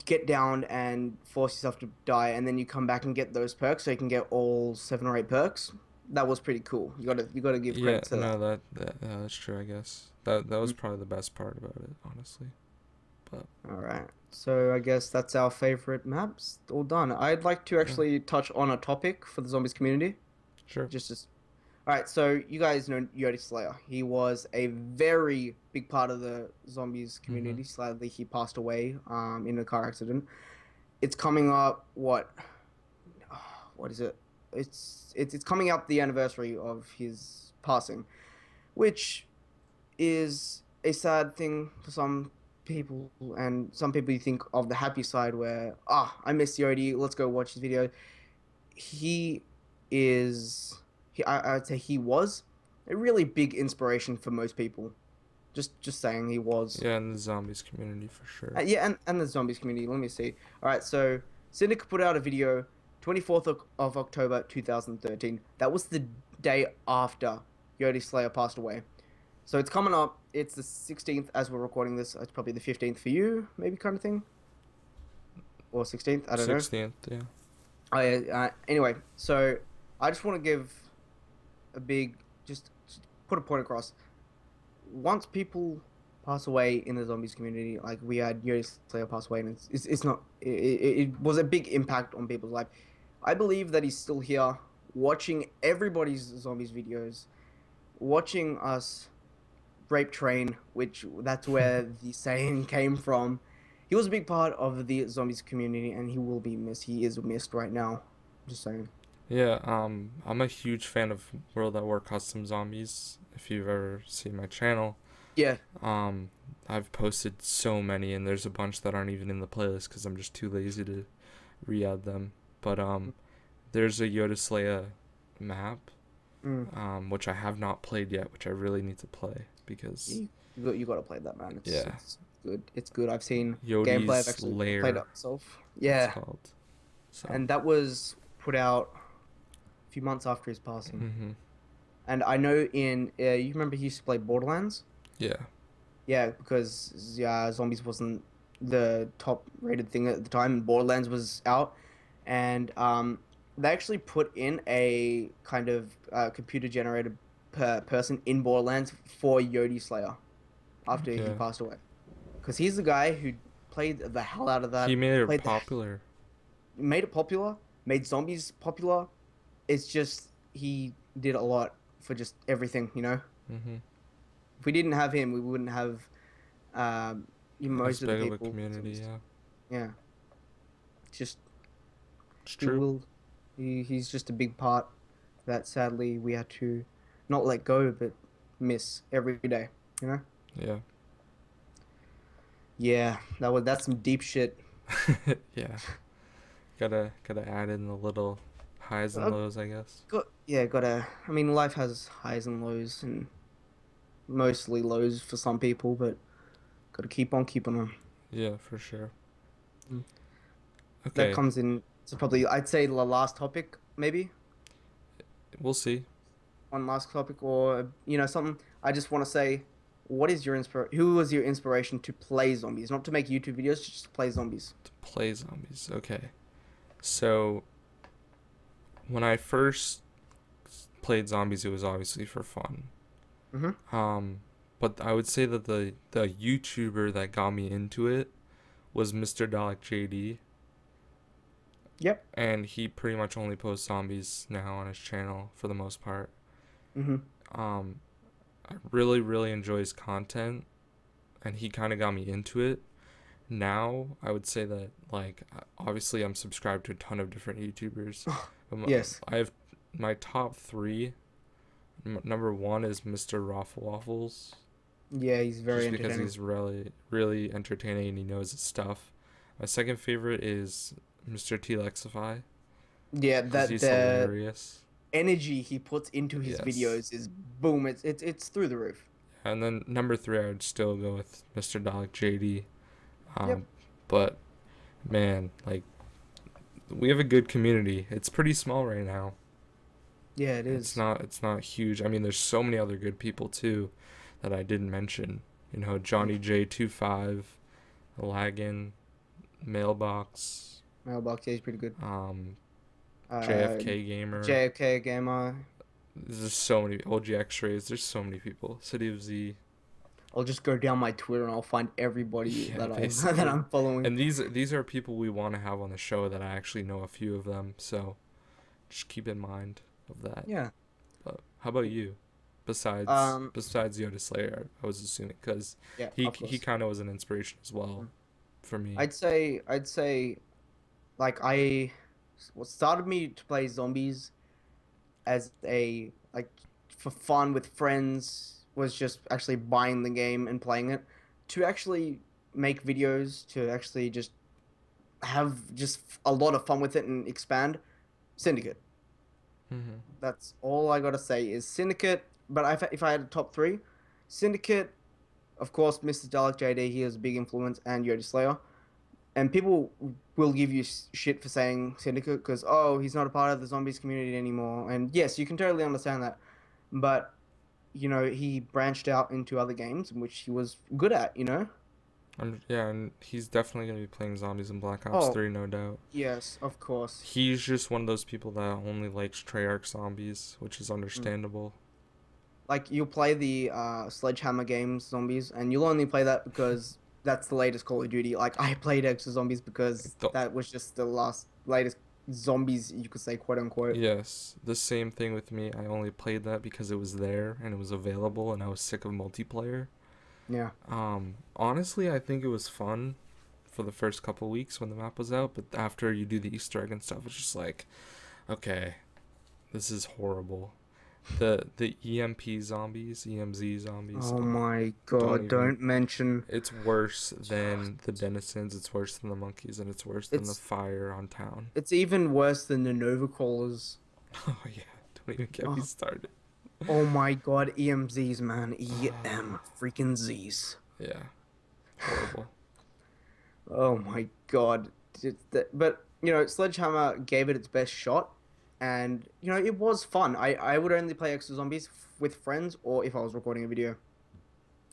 [SPEAKER 2] get down and force yourself to die, and then you come back and get those perks, so you can get all 7 or 8 perks. That was pretty cool. You gotta give
[SPEAKER 1] yeah,
[SPEAKER 2] credit to
[SPEAKER 1] no,
[SPEAKER 2] that.
[SPEAKER 1] yeah, that's true, I guess. That was
[SPEAKER 2] Mm.
[SPEAKER 1] probably the best part about it, honestly. But
[SPEAKER 2] All right. So I guess that's our favorite maps. All done. I'd like to
[SPEAKER 1] yeah,
[SPEAKER 2] actually touch on a topic for the zombies community.
[SPEAKER 1] sure.
[SPEAKER 2] Just all right. So you guys know Yodi Slayer. He was a very big part of the zombies
[SPEAKER 1] Mhm.
[SPEAKER 2] community. Sadly, he passed away in a car accident. It's coming up. What is it? It's coming up the anniversary of his passing, which is a sad thing for some people, and some people you think of the happy side where I miss Yodi. Let's go watch his video. he is I'd say he was a really big inspiration for most people. Just saying he was.
[SPEAKER 1] Yeah, in the zombies community for sure.
[SPEAKER 2] Yeah, and the zombies community. Let me see. All right, so Cynic put out a video 24th of October 2013. That was the day after Yodi Slayer passed away. So it's coming up. It's the 16th as we're recording this. It's probably the 15th for you, maybe kind of thing, or 16th. I don't know.
[SPEAKER 1] 16th, yeah.
[SPEAKER 2] Anyway, so I just want to give a big, just put a point across. Once people pass away in the zombies community, like we had Yuri Slayer pass away, and it's not, it was a big impact on people's life. I believe that he's still here, watching everybody's zombies videos, watching us rape train, which that's where the saying came from. He was a big part of the zombies community, and he will be missed. He is missed right now. Just saying.
[SPEAKER 1] Yeah, I'm a huge fan of World at War Custom Zombies. If you've ever seen my channel,
[SPEAKER 2] Yeah.
[SPEAKER 1] um, I've posted so many, and there's a bunch that aren't even in the playlist because I'm just too lazy to re-add them. But there's a Yoda Slayer map, which I have not played yet, which I really need to play because
[SPEAKER 2] You got to play that, man.
[SPEAKER 1] yeah,
[SPEAKER 2] It's good. It's good. I've seen
[SPEAKER 1] Yodi's
[SPEAKER 2] gameplay. I've actually
[SPEAKER 1] Lair,
[SPEAKER 2] played it myself.
[SPEAKER 1] it's
[SPEAKER 2] Yeah,
[SPEAKER 1] called. So,
[SPEAKER 2] and that was put out a few months after his passing.
[SPEAKER 1] mm-hmm.
[SPEAKER 2] And I know you remember he used to play Borderlands?
[SPEAKER 1] Yeah,
[SPEAKER 2] Yeah, because Zombies wasn't the top rated thing at the time, and Borderlands was out, and they actually put in a kind of computer generated person in Borderlands for Yodi Slayer after he
[SPEAKER 1] yeah.
[SPEAKER 2] passed away, because he's the guy who played the hell out of that.
[SPEAKER 1] He made it
[SPEAKER 2] Played
[SPEAKER 1] popular.
[SPEAKER 2] made it popular, made zombies popular. It's just he did a lot for just everything, you know.
[SPEAKER 1] Mm-hmm.
[SPEAKER 2] If we didn't have him, we wouldn't have most
[SPEAKER 1] As
[SPEAKER 2] of the
[SPEAKER 1] big of a
[SPEAKER 2] people.
[SPEAKER 1] community, yeah.
[SPEAKER 2] Yeah, just
[SPEAKER 1] It's
[SPEAKER 2] he
[SPEAKER 1] true.
[SPEAKER 2] will. He's just a big part that sadly we had to not let go, but miss every day. You know.
[SPEAKER 1] Yeah.
[SPEAKER 2] Yeah, that's some deep shit.
[SPEAKER 1] Yeah. Gotta add in the little highs and
[SPEAKER 2] Uh,
[SPEAKER 1] lows, I guess.
[SPEAKER 2] gotta. I mean, life has highs and lows, and mostly lows for some people, but gotta keep on keeping on.
[SPEAKER 1] Yeah, for sure.
[SPEAKER 2] Mm. That
[SPEAKER 1] Okay,
[SPEAKER 2] comes in. So probably I'd say the last topic, maybe
[SPEAKER 1] we'll see.
[SPEAKER 2] one last topic, or something. I just want to say, what is your Who was your inspiration to play zombies? Not to make YouTube videos, just to play zombies.
[SPEAKER 1] To play zombies. Okay. So when I first played zombies, it was obviously for fun.
[SPEAKER 2] Mm-hmm.
[SPEAKER 1] But I would say that the YouTuber that got me into it was Mr. Dalek JD,
[SPEAKER 2] Yep.
[SPEAKER 1] and he pretty much only posts zombies now on his channel for the most part.
[SPEAKER 2] Mm-hmm.
[SPEAKER 1] I really, really enjoy his content, and he kind of got me into it. Now, I would say that, like, obviously I'm subscribed to a ton of different YouTubers.
[SPEAKER 2] Yes.
[SPEAKER 1] I have my top three. Number one is Mr. Raffle Waffles.
[SPEAKER 2] Yeah, he's very
[SPEAKER 1] Just because
[SPEAKER 2] entertaining.
[SPEAKER 1] he's really, really entertaining and he knows his stuff. My second favorite is Mr. T-Lexify.
[SPEAKER 2] Yeah,
[SPEAKER 1] Because
[SPEAKER 2] that
[SPEAKER 1] he's
[SPEAKER 2] the
[SPEAKER 1] hilarious.
[SPEAKER 2] energy he puts into his
[SPEAKER 1] Yes.
[SPEAKER 2] videos is boom. It's through the roof.
[SPEAKER 1] And then number three, I would still go with Mr. Dalek JD.
[SPEAKER 2] Yep.
[SPEAKER 1] But, man, like, we have a good community. It's pretty small right now.
[SPEAKER 2] Yeah, it is.
[SPEAKER 1] It's not huge. I mean, there's so many other good people too that I didn't mention. You know, Johnny J25, Laggin, Mailbox,
[SPEAKER 2] Mailbox, yeah, he's pretty good.
[SPEAKER 1] JFK Gamer.
[SPEAKER 2] JFK Gamer.
[SPEAKER 1] There's so many OG X-rays. There's so many people. City of Z.
[SPEAKER 2] I'll just go down my Twitter and I'll find everybody
[SPEAKER 1] Yeah,
[SPEAKER 2] that
[SPEAKER 1] basically.
[SPEAKER 2] that I'm following.
[SPEAKER 1] And these are people we want to have on the show that I actually know a few of them. So just keep in mind of that.
[SPEAKER 2] Yeah.
[SPEAKER 1] But how about you? Besides Yoda Slayer, I was assuming because
[SPEAKER 2] Yeah,
[SPEAKER 1] he
[SPEAKER 2] of course.
[SPEAKER 1] kind of was an inspiration as well for me.
[SPEAKER 2] I'd say, like what started me to play zombies as a like for fun with friends was just actually buying the game and playing it. To actually make videos, to actually just have just a lot of fun with it and expand, Syndicate.
[SPEAKER 1] Mhm.
[SPEAKER 2] That's all I gotta say is Syndicate. But if I had a top three, Syndicate, of course, Mr. Dalek JD, he has a big influence, and Yoda Slayer. And people will give you shit for saying Syndicate because, oh, he's not a part of the zombies community anymore. And yes, you can totally understand that. But, he branched out into other games, which he was good at.
[SPEAKER 1] Yeah, and he's definitely gonna be playing zombies in Black Ops
[SPEAKER 2] Oh,
[SPEAKER 1] 3, no doubt.
[SPEAKER 2] yes, of course.
[SPEAKER 1] He's just one of those people that only likes Treyarch zombies, which is
[SPEAKER 2] Mm.
[SPEAKER 1] understandable.
[SPEAKER 2] Like, you'll play the Sledgehammer games, Zombies, and you'll only play that because that's the latest Call of Duty. Like, I played Extra Zombies because
[SPEAKER 1] The,
[SPEAKER 2] that was just the latest zombies, you could say, quote unquote.
[SPEAKER 1] yes, the same thing with me. I only played that because it was there and it was available, and I was sick of multiplayer.
[SPEAKER 2] Yeah.
[SPEAKER 1] Honestly, I think it was fun for the first couple weeks when the map was out, but after you do the Easter egg and stuff, it's just like, okay, this is horrible. The EMP zombies, EMZ zombies.
[SPEAKER 2] Oh my
[SPEAKER 1] Don't
[SPEAKER 2] God,
[SPEAKER 1] even.
[SPEAKER 2] don't mention.
[SPEAKER 1] It's worse than the denizens. It's worse than the monkeys, and it's worse than the
[SPEAKER 2] It's
[SPEAKER 1] fire on town.
[SPEAKER 2] it's even worse than the Nova Crawlers.
[SPEAKER 1] Oh yeah, don't even get me
[SPEAKER 2] Oh,
[SPEAKER 1] started.
[SPEAKER 2] oh my God, EMZs, man. EM freaking Zs.
[SPEAKER 1] Yeah, horrible.
[SPEAKER 2] Oh my God. But, Sledgehammer gave it its best shot, and, it was fun. I would only play Extra Zombies with friends or if I was recording a video.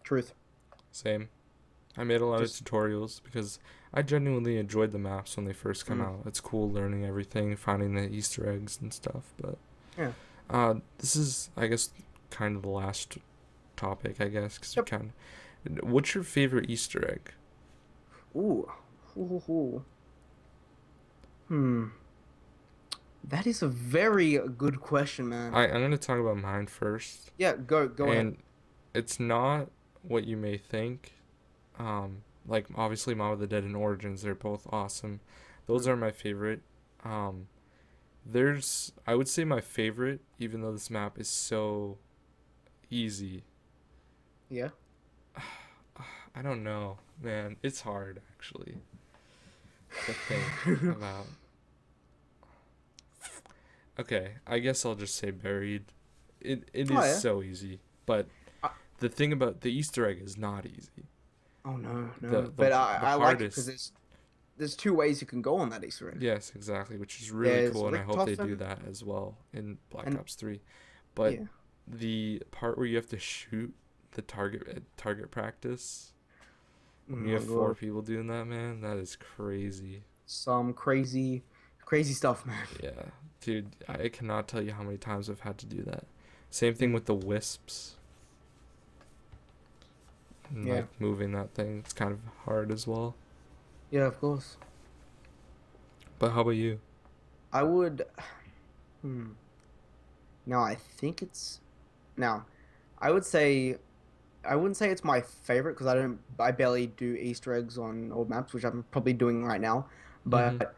[SPEAKER 2] Truth.
[SPEAKER 1] Same. I made a lot of
[SPEAKER 2] Just,
[SPEAKER 1] tutorials because I genuinely enjoyed the maps when they first come
[SPEAKER 2] mm,
[SPEAKER 1] out. It's cool learning everything, finding the Easter eggs and stuff. But
[SPEAKER 2] yeah.
[SPEAKER 1] this is, I guess, kind of the last topic, I guess, because we
[SPEAKER 2] Yep.
[SPEAKER 1] kind of. What's your favorite Easter egg?
[SPEAKER 2] Ooh. Ooh, ooh, ooh. Hmm. That is a very good question, man.
[SPEAKER 1] I'm gonna talk about mine first,
[SPEAKER 2] Yeah, go ahead.
[SPEAKER 1] and it's not what you may think. Like obviously, Mom of the Dead and Origins, they're both awesome. Those
[SPEAKER 2] Mm,
[SPEAKER 1] are my favorite. Um, I would say my favorite, even though this map is so easy.
[SPEAKER 2] yeah.
[SPEAKER 1] I don't know, man. It's hard actually to think about. Okay, I guess I'll just say buried. It
[SPEAKER 2] Oh
[SPEAKER 1] is
[SPEAKER 2] yeah.
[SPEAKER 1] so easy, but
[SPEAKER 2] I,
[SPEAKER 1] the thing about the Easter egg is not easy.
[SPEAKER 2] oh no,
[SPEAKER 1] The
[SPEAKER 2] no.
[SPEAKER 1] the
[SPEAKER 2] But I
[SPEAKER 1] the
[SPEAKER 2] I like it because
[SPEAKER 1] hardest.
[SPEAKER 2] there's two ways you can go on that Easter egg.
[SPEAKER 1] Yes, exactly, which is really
[SPEAKER 2] There's
[SPEAKER 1] cool, and I hope they do
[SPEAKER 2] Richtofen
[SPEAKER 1] that as well in Black
[SPEAKER 2] and
[SPEAKER 1] Ops 3. But
[SPEAKER 2] yeah.
[SPEAKER 1] the part where you have to shoot the target at target practice,
[SPEAKER 2] Oh
[SPEAKER 1] when you
[SPEAKER 2] my
[SPEAKER 1] have four
[SPEAKER 2] God.
[SPEAKER 1] people doing that, man, that is crazy.
[SPEAKER 2] Some crazy, crazy stuff, man.
[SPEAKER 1] Yeah, dude, I cannot tell you how many times I've had to do that. Same thing
[SPEAKER 2] Mm,
[SPEAKER 1] with the wisps and
[SPEAKER 2] yeah.
[SPEAKER 1] like moving that thing. It's kind of hard as well.
[SPEAKER 2] Yeah, of course.
[SPEAKER 1] But how about you?
[SPEAKER 2] I would. Hmm. Now I think it's now. I would say I wouldn't say it's my favorite because I barely do Easter eggs on old maps, which I'm probably doing right now.
[SPEAKER 1] Mm-hmm.
[SPEAKER 2] But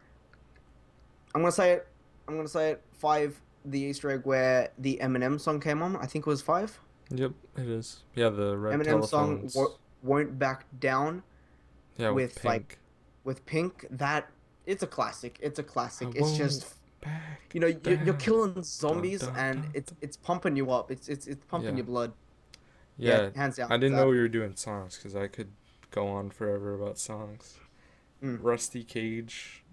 [SPEAKER 2] I'm gonna say it. I'm gonna say it. Five, the Easter egg where the Eminem song came on. I think it was five.
[SPEAKER 1] Yep, it is. Yeah, the red
[SPEAKER 2] Eminem song
[SPEAKER 1] telephones.
[SPEAKER 2] won't back down
[SPEAKER 1] Yeah, with
[SPEAKER 2] with like
[SPEAKER 1] pink.
[SPEAKER 2] with Pink. That it's a classic. It's a
[SPEAKER 1] I
[SPEAKER 2] classic. It's
[SPEAKER 1] won't
[SPEAKER 2] just
[SPEAKER 1] back
[SPEAKER 2] you're
[SPEAKER 1] down.
[SPEAKER 2] killing
[SPEAKER 1] Dun,
[SPEAKER 2] zombies
[SPEAKER 1] dun,
[SPEAKER 2] and
[SPEAKER 1] dun,
[SPEAKER 2] it's
[SPEAKER 1] dun.
[SPEAKER 2] it's pumping you up. It's pumping
[SPEAKER 1] Yeah.
[SPEAKER 2] your blood. Yeah,
[SPEAKER 1] Yeah,
[SPEAKER 2] hands down
[SPEAKER 1] I didn't know
[SPEAKER 2] that.
[SPEAKER 1] we were doing songs because I could go on forever about songs.
[SPEAKER 2] Mm.
[SPEAKER 1] Rusty Cage.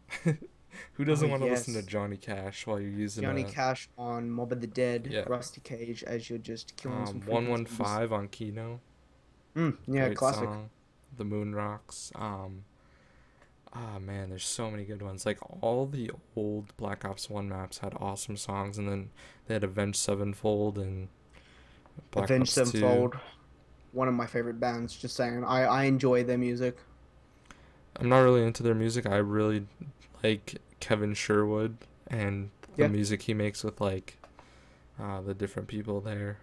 [SPEAKER 1] Who
[SPEAKER 2] Oh
[SPEAKER 1] doesn't want to listen to
[SPEAKER 2] yes.
[SPEAKER 1] Johnny Cash while you're using
[SPEAKER 2] Johnny
[SPEAKER 1] a
[SPEAKER 2] Cash on Mob of the Dead,
[SPEAKER 1] yeah
[SPEAKER 2] Rusty Cage as you're just killing some freaking zombies.
[SPEAKER 1] 115 on Kino?
[SPEAKER 2] Yeah,
[SPEAKER 1] Great
[SPEAKER 2] classic.
[SPEAKER 1] song. The Moon Rocks. Ah man, there's so many good ones. Like all the old Black Ops 1 maps had awesome songs, and then they had Avenged Sevenfold and Black
[SPEAKER 2] Avenged
[SPEAKER 1] Ops 2.
[SPEAKER 2] Sevenfold, one of my favorite bands. Just saying, I enjoy their music.
[SPEAKER 1] I'm not really into their music. I really like Kevin Sherwood and the
[SPEAKER 2] Yeah.
[SPEAKER 1] music he makes with like the different people there,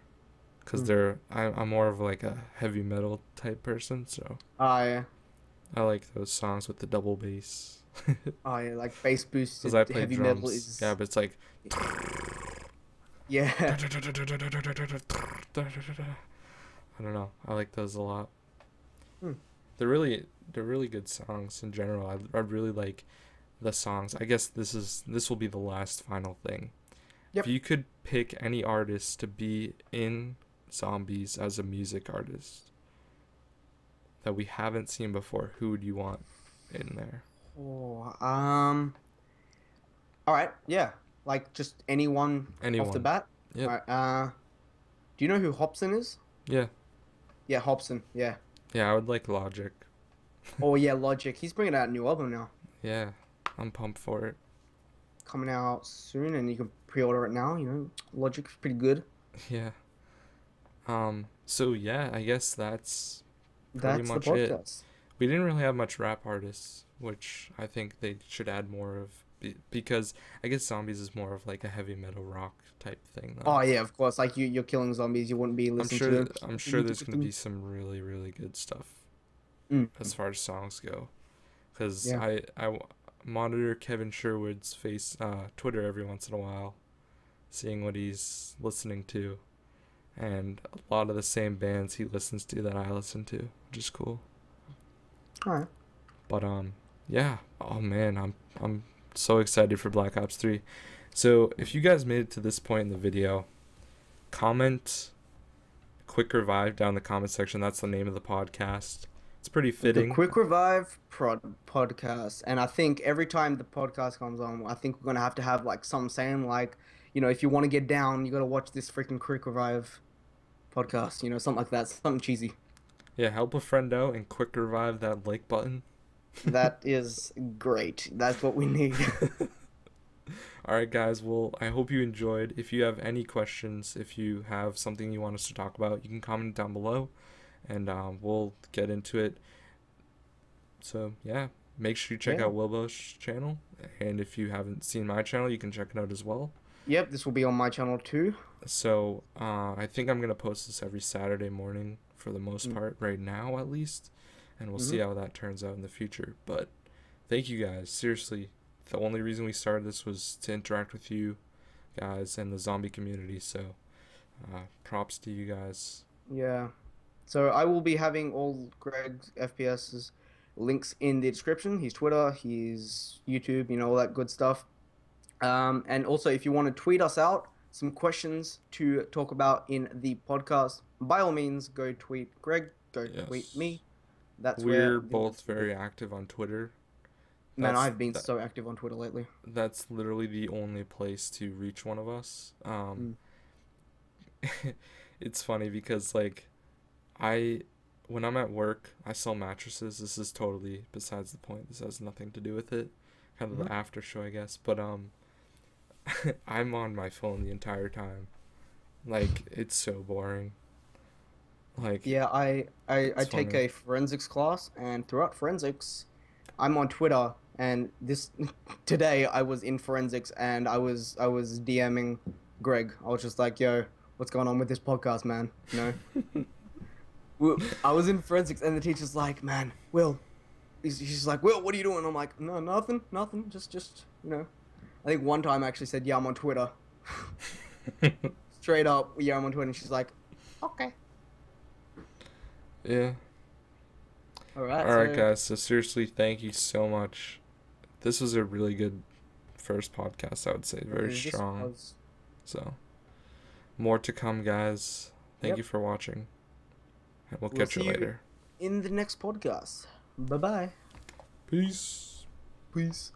[SPEAKER 1] because
[SPEAKER 2] Mm.
[SPEAKER 1] I'm more of like a heavy metal type person, so
[SPEAKER 2] I
[SPEAKER 1] I like those songs with the double bass.
[SPEAKER 2] I like bass
[SPEAKER 1] Because
[SPEAKER 2] boosted
[SPEAKER 1] I play
[SPEAKER 2] heavy metal
[SPEAKER 1] drums. Yeah,
[SPEAKER 2] is
[SPEAKER 1] but it's like
[SPEAKER 2] yeah.
[SPEAKER 1] I don't know. I like those a lot.
[SPEAKER 2] Hmm.
[SPEAKER 1] They're really good songs in general. I really like the songs. I guess this will be the last final thing.
[SPEAKER 2] Yep.
[SPEAKER 1] If you could pick any artist to be in Zombies as a music artist that we haven't seen before, who would you want in there?
[SPEAKER 2] Oh, all right, yeah, like just anyone off the
[SPEAKER 1] Anyone.
[SPEAKER 2] bat. All
[SPEAKER 1] Yep.
[SPEAKER 2] right. Do you know who Hobson is?
[SPEAKER 1] Yeah.
[SPEAKER 2] Yeah, Hobson. Yeah.
[SPEAKER 1] Yeah, I would like Logic.
[SPEAKER 2] Oh yeah, Logic. He's bringing out a new album now,
[SPEAKER 1] Yeah. I'm pumped for it.
[SPEAKER 2] coming out soon, and you can pre-order it now. You know, Logic's pretty good.
[SPEAKER 1] Yeah. So yeah, I guess that's pretty
[SPEAKER 2] That's the
[SPEAKER 1] much it.
[SPEAKER 2] podcast.
[SPEAKER 1] We didn't really have much rap artists, which I think they should add more of because I guess Zombies is more of like a heavy metal rock type thing though.
[SPEAKER 2] Oh yeah, of course. Like you're killing zombies. You wouldn't be
[SPEAKER 1] I'm
[SPEAKER 2] listening
[SPEAKER 1] sure
[SPEAKER 2] to
[SPEAKER 1] I'm sure
[SPEAKER 2] YouTube
[SPEAKER 1] there's going to be
[SPEAKER 2] systems.
[SPEAKER 1] some really really good stuff
[SPEAKER 2] Mm,
[SPEAKER 1] as far as songs go cuz
[SPEAKER 2] yeah.
[SPEAKER 1] monitor Kevin Sherwood's Twitter every once in a while, seeing what he's listening to, and a lot of the same bands he listens to that I listen to, which is cool.
[SPEAKER 2] All right.
[SPEAKER 1] But yeah, oh man, I'm so excited for Black Ops 3. So, if you guys made it to this point in the video, comment Quick Revive down in the comment section. That's the name of the podcast. It's pretty
[SPEAKER 2] The
[SPEAKER 1] fitting.
[SPEAKER 2] Quick Revive podcast, and I think every time the podcast comes on, I think we're gonna have to have like some saying like, you know, if you want to get down, you gotta watch this freaking Quick Revive podcast. You know, something like that, something cheesy.
[SPEAKER 1] Yeah, help a friend out and quick revive that like button.
[SPEAKER 2] That is great. That's what we need.
[SPEAKER 1] All right, guys. Well, I hope you enjoyed. If you have any questions, if you have something you want us to talk about, you can comment down below, and we'll get into it. So yeah, make sure you check
[SPEAKER 2] Yeah.
[SPEAKER 1] out Wilbo's channel, and if you haven't seen my channel, you can check it out as well.
[SPEAKER 2] Yep, this will be on my channel too.
[SPEAKER 1] So I think I'm gonna post this every Saturday morning for the most part, right now at least, and we'll see
[SPEAKER 2] Mm-hmm.
[SPEAKER 1] how that turns out in the future. But thank you guys. Seriously, the only reason we started this was to interact with you guys and the zombie community. So props to you guys.
[SPEAKER 2] Yeah. So I will be having all Greg's FPS's links in the description. His Twitter, his YouTube, you know, all that good stuff. And also, if you want to tweet us out some questions to talk about in the podcast, by all means, go tweet Greg, go tweet
[SPEAKER 1] Yes,
[SPEAKER 2] me. That's where
[SPEAKER 1] we're both very active on Twitter.
[SPEAKER 2] Man,
[SPEAKER 1] That's
[SPEAKER 2] I've been
[SPEAKER 1] that.
[SPEAKER 2] so active on Twitter lately.
[SPEAKER 1] That's literally the only place to reach one of us.
[SPEAKER 2] Mm.
[SPEAKER 1] It's funny because like I when I'm at work, I sell mattresses. This is totally besides the point. This has nothing to do with it. Kind of
[SPEAKER 2] Mhm.
[SPEAKER 1] the after show, I guess. But I'm on my phone the entire time. Like it's so boring. Like
[SPEAKER 2] Yeah, I
[SPEAKER 1] it's
[SPEAKER 2] take
[SPEAKER 1] funny.
[SPEAKER 2] a forensics class, and throughout forensics, I'm on Twitter. And this today, I was in forensics, and I was DMing Greg. I was just like, "Yo, what's going on with this podcast, man?" You know, I was in forensics, and the teacher's like, "Man, Will," she's like, "Will, what are you doing?" I'm like, "No, nothing, nothing. Just you know." I think one time I actually said, "Yeah, I'm on Twitter." Straight up, "Yeah, I'm on Twitter." And she's like, "Okay,
[SPEAKER 1] Yeah.
[SPEAKER 2] all right."
[SPEAKER 1] All right,
[SPEAKER 2] So
[SPEAKER 1] guys. So seriously, thank you so much. This was a really good first podcast, I would say. Very
[SPEAKER 2] this
[SPEAKER 1] strong.
[SPEAKER 2] was.
[SPEAKER 1] So more to come, guys. Thank you
[SPEAKER 2] Yep.
[SPEAKER 1] for watching, and we'll
[SPEAKER 2] We'll
[SPEAKER 1] catch you
[SPEAKER 2] see you
[SPEAKER 1] later.
[SPEAKER 2] in the next podcast. Bye bye.
[SPEAKER 1] Peace.
[SPEAKER 2] Peace.